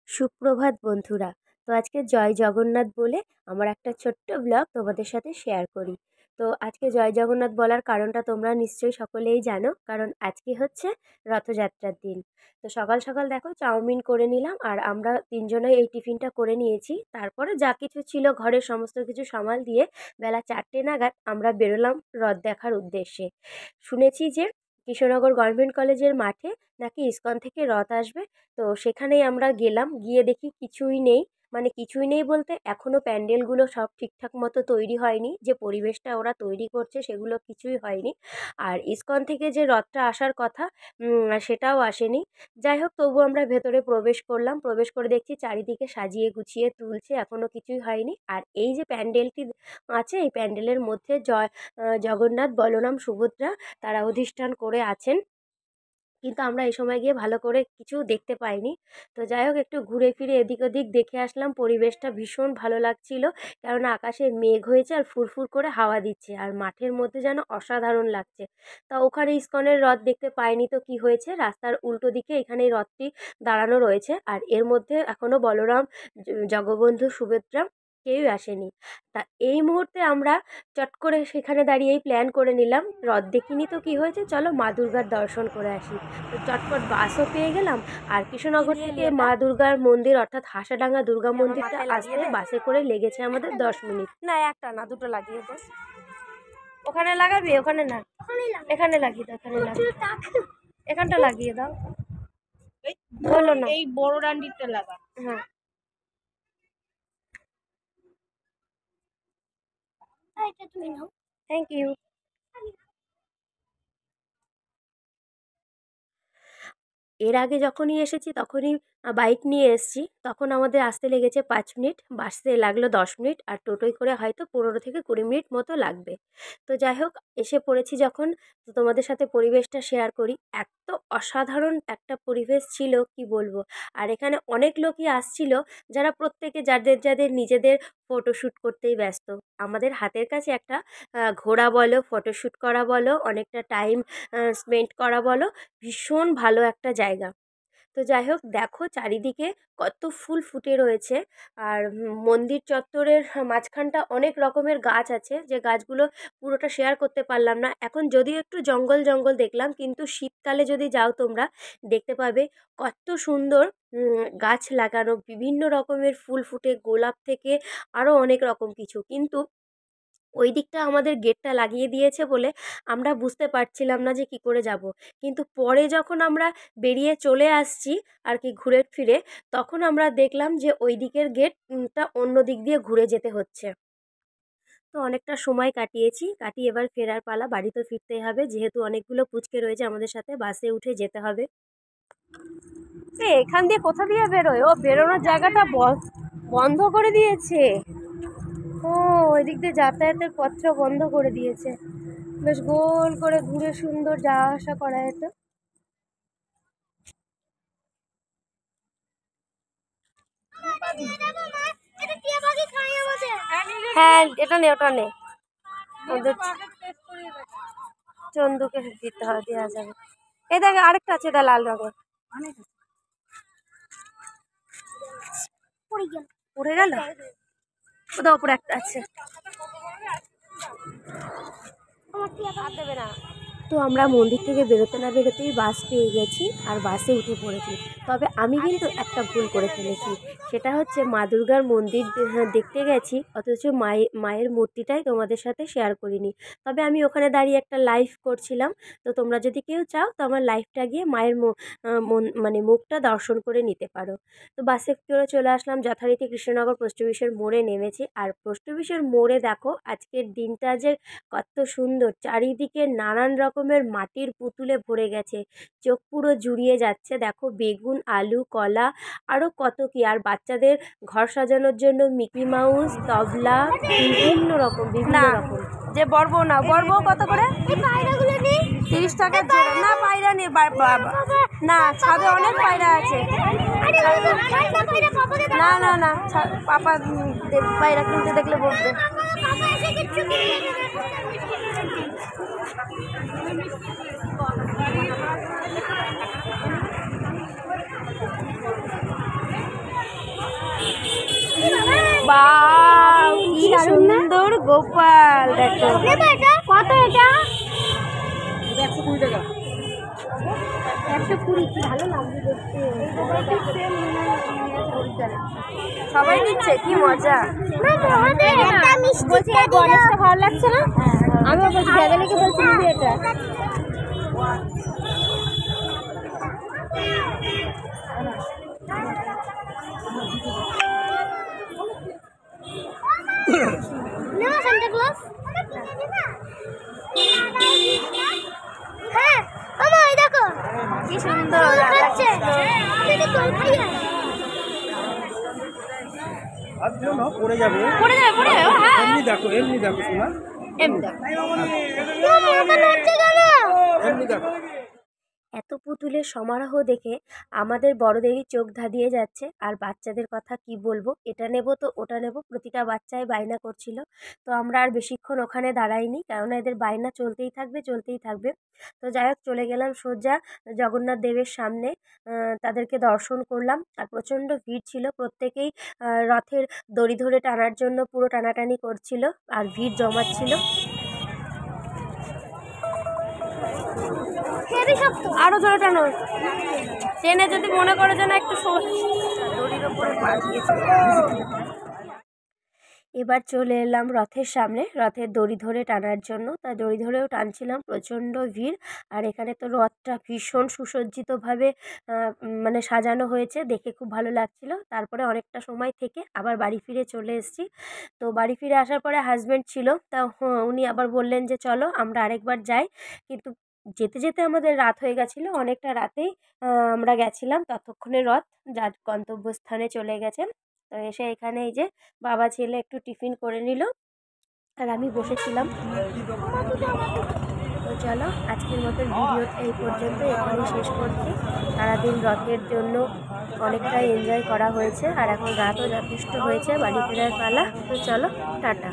সুপ্রভাত বন্ধুরা। তো আজকে জয় জগন্নাথ বলে আমার একটা ছোট্ট ব্লগ তোমাদের সাথে শেয়ার করি। তো আজকে জয় জগন্নাথ বলার কারণটা তোমরা নিশ্চয়ই সকলেই জানো, কারণ আজকে হচ্ছে রথযাত্রার দিন। তো সকাল সকাল দেখো চাউমিন করে নিলাম, আর আমরা তিনজনে এই টিফিনটা করে নিয়েছি। তারপরে যা কিছু ছিল ঘরের সমস্ত কিছু সামাল দিয়ে বেলা 4টে নাগাদ আমরা বেরোলাম রথ দেখার উদ্দেশ্যে। শুনেছি যে কৃষ্ণনগর গভর্নমেন্ট কলেজের মাঠে নাকি ইসকন থেকে রথ আসবে। তো সেখানেই আমরা গেলাম, গিয়ে দেখি কিছুই নেই। মানে কিছুই নেই বলতে এখনও প্যান্ডেলগুলো সব ঠিকঠাক মতো তৈরি হয়নি, যে পরিবেশটা ওরা তৈরি করছে সেগুলো কিছুই হয়নি। আর ইসকন থেকে যে রথটা আসার কথা সেটাও আসেনি। যাই হোক, তবু আমরা ভেতরে প্রবেশ করলাম, প্রবেশ করে দেখছি চারিদিকে সাজিয়ে গুছিয়ে তুলছে, এখনও কিছুই হয়নি। আর এই যে প্যান্ডেলটি আছে, এই প্যান্ডেলের মধ্যে জগন্নাথ, বলরাম, সুভদ্রা তারা অধিষ্ঠান করে আছেন, কিন্তু আমরা এই সময় গিয়ে ভালো করে কিছু দেখতে পাইনি। তো যাই হোক, একটু ঘুরে ফিরে এদিক ওদিক দেখে আসলাম। পরিবেশটা ভীষণ ভালো লাগছিল, কেননা আকাশে মেঘ হয়েছে আর ফুরফুর করে হাওয়া দিচ্ছে, আর মাঠের মধ্যে যেন অসাধারণ লাগছে। তা ওখানে ইসকনের রথ দেখতে পাইনি, তো কি হয়েছে, রাস্তার উল্টো দিকে এখানে এই রথটি দাঁড়ানো রয়েছে, আর এর মধ্যে এখনও বলরাম, জগবন্ধু, সুভদ্রা কেউই আসেনি। তা এই মুহূর্তে আমরা চট করে সেখানে দাঁড়িয়েই প্ল্যান করে নিলাম, রথ দেখিনি তো কি হয়েছে, চলো মা দুর্গার দর্শন করে আসি। তো চটপট বাসও পেয়ে গেলাম। আর কৃষ্ণনগর থেকে মা দুর্গার মন্দির অর্থাৎ হাসাডাঙ্গা দুর্গা মন্দিরটা আসতে বাসে করে লেগেছে আমাদের 10 মিনিট। না, একটা না, দুটো লাগিয়ে দে। ওখানে লাগাবি? ওখানে না, এখানে লাগিয়ে দাও, এখানে লাগিয়ে এখানটা লাগিয়ে দাও। বলো না, এই বড় ডান্ডিটা লাগা। হ্যাঁ, এটা তুমি নাও। Thank you. এর আগে যখনই এসেছি তখনই বাইক নিয়ে এসেছি, তখন আমাদের আসতে লেগেছে 5 মিনিট, বাসে লাগলো 10 মিনিট, আর টোটোয় করে হয়তো 15 থেকে 20 মিনিট মতো লাগবে। তো যাই হোক, এসে পড়েছি যখন, তো তোমাদের সাথে পরিবেশটা শেয়ার করি। এত অসাধারণ একটা পরিবেশ ছিল কি বলবো। আর এখানে অনেক লোকই আসছিল, যারা প্রত্যেকে যাদের যাদের নিজেদের ফটোশ্যুট করতেই ব্যস্ত। আমাদের হাতের কাছে একটা ঘোরা বলো, ফটোশ্যুট করা বলো, অনেকটা টাইম স্পেন্ড করা বলো, ভীষণ ভালো একটা জায়গা। তো যাই হোক, দেখো চারিদিকে কত ফুল ফুটে রয়েছে। আর মন্দির চত্বরের মাঝখানটা অনেক রকমের গাছ আছে, যে গাছগুলো পুরোটা শেয়ার করতে পারলাম না। এখন যদিও একটু জঙ্গল জঙ্গল দেখলাম, কিন্তু শীতকালে যদি যাও তোমরা দেখতে পাবে কত সুন্দর গাছ লাগানো, বিভিন্ন রকমের ফুল ফুটে, গোলাপ থেকে আরও অনেক রকম কিছু। কিন্তু ওই দিকটা আমাদের গেটটা লাগিয়ে দিয়েছে বলে আমরা বুঝতে পারছিলাম না যে কি করে যাব। কিন্তু পরে যখন আমরা বেরিয়ে চলে আসছি আর কি ঘুরে ফিরে, তখন আমরা দেখলাম যে ওই দিকের গেটটা অন্য দিক দিয়ে ঘুরে যেতে হচ্ছে। তো অনেকটা সময় কাটিয়ে এবার ফেরার পালা, বাড়ি তো ফিরতেই হবে, যেহেতু অনেকগুলো পুচকে রয়েছে আমাদের সাথে, বাসে উঠে যেতে হবে। এখান দিয়ে কোথা দিয়ে বেরোয়? ও বেরোনোর জায়গাটা বন্ধ করে দিয়েছে। ও, ওই দিক দিয়ে যাতায়াতের পথটা বন্ধ করে দিয়েছে। বেশ গোল করে ঘুরে সুন্দর যাওয়া আসা করা যেত। হ্যাঁ, এটা নে, ওটা নে, ওদের চন্দুকে দিতে হয়, দেওয়া যাবে। এই দেখে আরেকটা আছে, এটা লাল রঙের। পড়ে গেল, ওটা ওপরে একটা আছে। আর দেবে না। তো আমরা মন্দির থেকে বেরোতে না বেরোতেই বাস পেয়ে গেছি, আর বাসে উঠে পড়েছি। তবে আমি কিন্তু একটা ভুল করে ফেলেছি, সেটা হচ্ছে মা দুর্গার মন্দির দেখতে গেছি, অথচ মায়ের মূর্তিটাই তোমাদের সাথে শেয়ার করিনি। তবে আমি ওখানে দাঁড়িয়ে একটা লাইভ করছিলাম। তো তোমরা যদি কেউ চাও তো আমার লাইভটা গিয়ে মায়ের মানে মুখটা দর্শন করে নিতে পারো। তো বাসে করে চলে আসলাম, যথারীতি কৃষ্ণনগর পোস্ট অফিসের মোড়ে নেমেছি। আর পোস্ট অফিসের মোড়ে দেখো আজকের দিনটা যে কত সুন্দর, চারিদিকে নানান রকমের মাটির পুতুলে ভরে গেছে, চোখ পুরো জুড়িয়ে যাচ্ছে। দেখো বেগুন, আলু, কলা, আরও কত কি। আর বাচ্চাদের ঘর সাজানোর জন্য মিকি মাউস, তবলা, বিভিন্ন রকম যে বর্ব না, বর্ব কত করে? 30 টাকার জোড়া। না, পায়রা নেই, না, ছাদে অনেক পায়রা আছে। না না না, পাপা পায়রা কিনতে দেখলে বলবে। গোপাল দেখো কত এটা 120 টাকা। 120 কি ভালো লাগছে দেখতে। সবাই দিচ্ছে কি মজা। গণেশটা ভালো লাগছে না? আমি বলছি ভ্যাবেলিকে বলছি দিদি এটা সান্টা ক্লজ। হ্যাঁ আমা এই দেখো কি সুন্দর লাগছে। আর দিও না পড়ে যাবে। হ্যাঁ এমনি দেখো শোনা। এমনি দেখো এমনি দেখো। এত পুতুলের সমারোহ দেখে আমাদের বড়দেরই চোখ ধাঁধিয়ে যাচ্ছে। আর বাচ্চাদের কথা কি বলবো, এটা নেব তো ওটা নেব, প্রতিটা বাচ্চাই বায়না করছিল। তো আমরা আর বেশিক্ষণ ওখানে দাঁড়াইনি, কেননা এদের বায়না চলতেই থাকবে। তো যাই হোক চলে গেলাম সোজা জগন্নাথ দেবের সামনে। তাদেরকে দর্শন করলাম। আর প্রচণ্ড ভিড় ছিল, প্রত্যেকেই রথের দড়ি ধরে টানার জন্য পুরো টানাটানি করছিল আর ভিড় জমাচ্ছিল। আরো জোরে টানো, ট্রেনে যদি মনে করে যেন একটু দড়ির ওপরে পা দিয়েছে। এবার চলে এলাম রথের সামনে, রথের দড়ি ধরে টানার জন্য। তা দড়ি ধরেও টানছিলাম, প্রচণ্ড ভিড়। আর এখানে তো রথটা ভীষণ সুসজ্জিতভাবে মানে সাজানো হয়েছে, দেখে খুব ভালো লাগছিল। তারপরে অনেকটা সময় থেকে আবার বাড়ি ফিরে চলে এসেছি। তো বাড়ি ফিরে আসার পরে হাজব্যান্ড ছিল, তা উনি আবার বললেন যে চলো আমরা আরেকবার যাই। কিন্তু যেতে যেতে আমাদের রাত হয়ে গেছিলো, অনেকটা রাতেই আমরা গেছিলাম। ততক্ষণে রথ যার গন্তব্যস্থানে চলে গেছে। তো এসে এখানে এই যে বাবা ছেলে একটু টিফিন করে নিল আর আমি বসেছিলাম। তো চলো আজকের মতো ভিডিওটা এই পর্যন্ত এখানেই শেষ করছি। সারাদিন রথের জন্য অনেকটাই এনজয় করা হয়েছে আর এখন রাতও যথেষ্ট হয়েছে, বাড়ি ফেরার পালা। তো চলো টাটা।